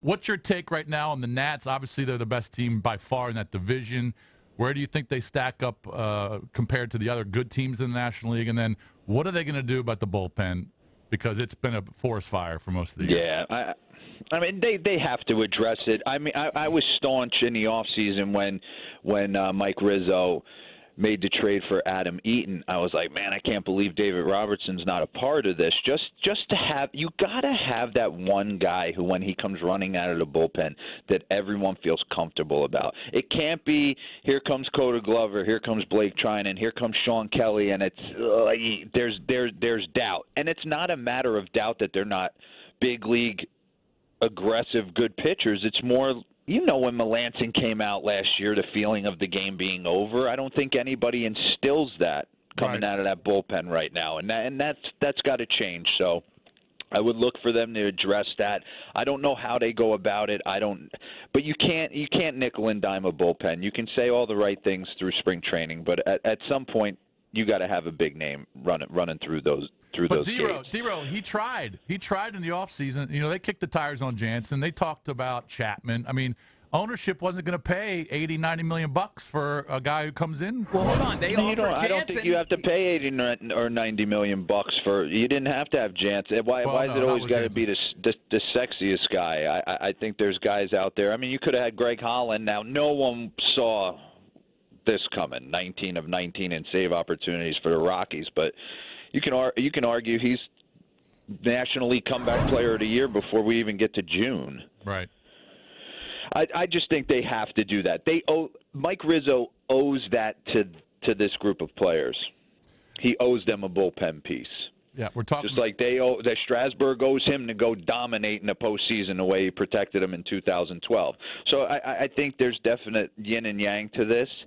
what's your take right now on the Nats? Obviously, they're the best team by far in that division. Where do you think they stack up compared to the other good teams in the National League? And then what are they going to do about the bullpen? Because it's been a forest fire for most of the year. Yeah, I mean, they have to address it. I mean, I was staunch in the offseason when Mike Rizzo made the trade for Adam Eaton. I was like, man, I can't believe David Robertson's not a part of this. Just to have, you got to have that one guy who, when he comes running out of the bullpen, that everyone feels comfortable about. It can't be, here comes Coda Glover, here comes Blake Trinan, here comes Sean Kelly, and it's there's doubt. And it's not a matter of doubt that they're not big league aggressive good pitchers. It's more, when Melancon came out last year, the feeling of the game being over, I don't think anybody instills that coming out of that bullpen right now, and that's got to change. So I would look for them to address that. I don't know how they go about it. But you can't nickel and dime a bullpen. You can say all the right things through spring training, but at some point you got to have a big name running through those. But D-Row, he tried. He tried in the offseason. They kicked the tires on Jansen. They talked about Chapman. I mean, ownership wasn't going to pay $80-90 million for a guy who comes in. Well, hold on. I don't think you have to pay $80 or $90 million for. You didn't have to have Jansen. Why is it always got to be the sexiest guy? I think there's guys out there. I mean, you could have had Greg Holland. Now, no one saw this coming. 19 of 19 in save opportunities for the Rockies, but you can argue he's National League Comeback Player of the Year before we even get to June. Right. I just think they have to do that. Mike Rizzo owes that to this group of players. He owes them a bullpen piece. Yeah, we're talking just like that Strasburg owes him to go dominate in the postseason the way he protected him in 2012. So I think there's definite yin and yang to this.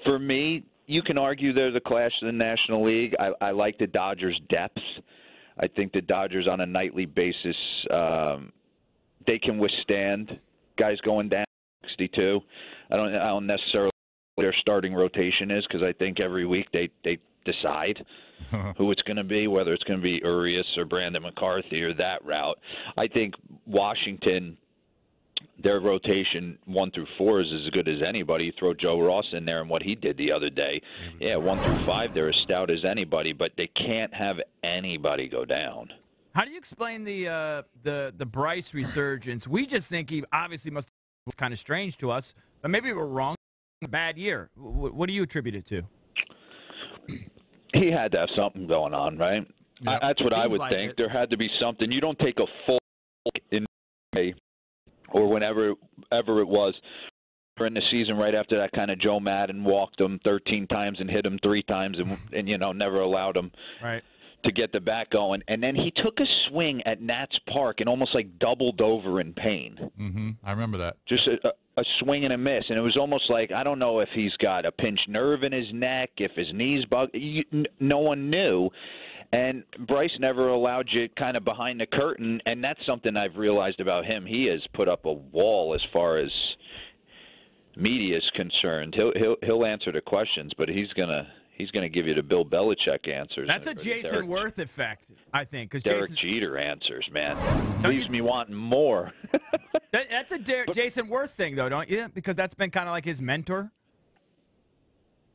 For me, you can argue they're the clash of the National League. I like the Dodgers' depth. I think the Dodgers on a nightly basis, they can withstand guys going down 62. I don't necessarily know what their starting rotation is, because I think every week they decide who it's going to be, whether it's going to be Urias or Brandon McCarthy or that route. I think Washington, their rotation 1 through 4 is as good as anybody. You throw Joe Ross in there and what he did the other day. Yeah, 1 through 5, they're as stout as anybody, but they can't have anybody go down. How do you explain the Bryce resurgence? We just think he obviously must have been kind of strange to us, but maybe we're wrong. A bad year. What do you attribute it to? He had to have something going on, right? Yep. That's what I would think. There had to be something. You don't take a full in May or whenever it was in the season right after that kind of Joe Madden walked him 13 times and hit him 3 times and never allowed him to get the bat going. And then he took a swing at Nats Park and almost like doubled over in pain. Mm-hmm. I remember that. Just a swing and a miss. And it was almost like, I don't know if he's got a pinched nerve in his neck, if his knees bug. No one knew. And Bryce never allowed you kind of behind the curtain, and that's something I've realized about him. He has put up a wall as far as media is concerned. He'll answer the questions, but he's gonna give you the Bill Belichick answers. That's a Jason Worth effect, I think. Because Derek Jeter answers, man, leaves me wanting more. That's a Jason Worth thing, though, don't you? Because that's been kind of like his mentor.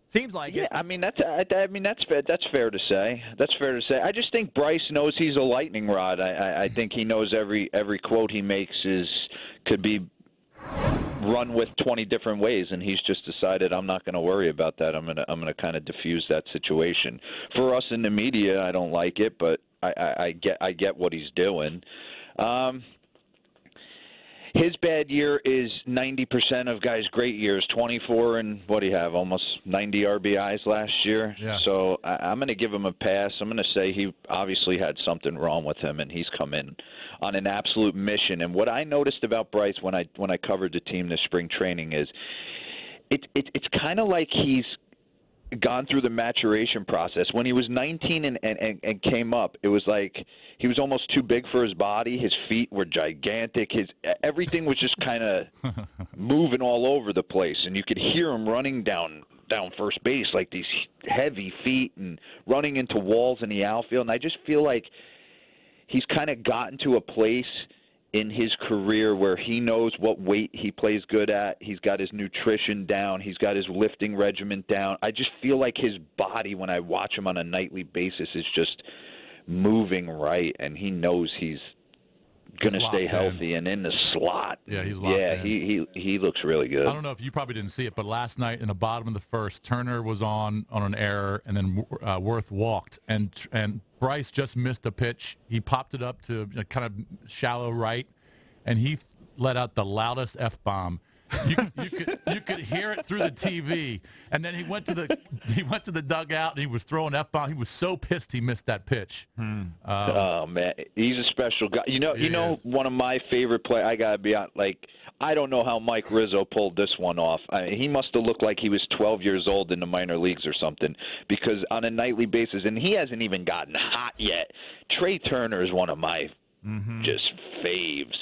Seems like it. I mean that's fair to say. That's fair to say. I just think Bryce knows he's a lightning rod. I think he knows every quote he makes could be run with 20 different ways, and he's just decided, I'm not going to worry about that. I'm gonna kind of diffuse that situation. For us in the media, I don't like it, but I get what he's doing. His bad year is 90% of guys' great years, 24 and what do you have, almost 90 RBIs last year. Yeah. So I'm going to give him a pass. I'm going to say he obviously had something wrong with him, and he's come in on an absolute mission. And what I noticed about Bryce when I covered the team this spring training is it's kind of like he's gone through the maturation process. When he was 19 and came up, it was like he was almost too big for his body. His feet were gigantic. Everything was just kind of moving all over the place, and you could hear him running down first base like these heavy feet and running into walls in the outfield. And I just feel like he's kind of gotten to a place in his career where he knows what weight he plays good at. He's got his nutrition down. He's got his lifting regimen down. I just feel like his body, when I watch him on a nightly basis, is just moving right, and he knows he's going to stay healthy and in the slot. Yeah, he's locked in. He looks really good. I don't know if you probably didn't see it, but last night in the bottom of the first, Turner was on an error, and then Worth walked, and Bryce just missed a pitch. He popped it up to kind of shallow right, and he let out the loudest F-bomb. You could hear it through the TV, and then he went to the dugout and he was throwing F-bomb. He was so pissed he missed that pitch. Oh man, he's a special guy. You know, one of my favorite play. I gotta be honest, like, I don't know how Mike Rizzo pulled this one off. He must have looked like he was 12 years old in the minor leagues or something, because on a nightly basis, and he hasn't even gotten hot yet. Trey Turner is one of my just faves.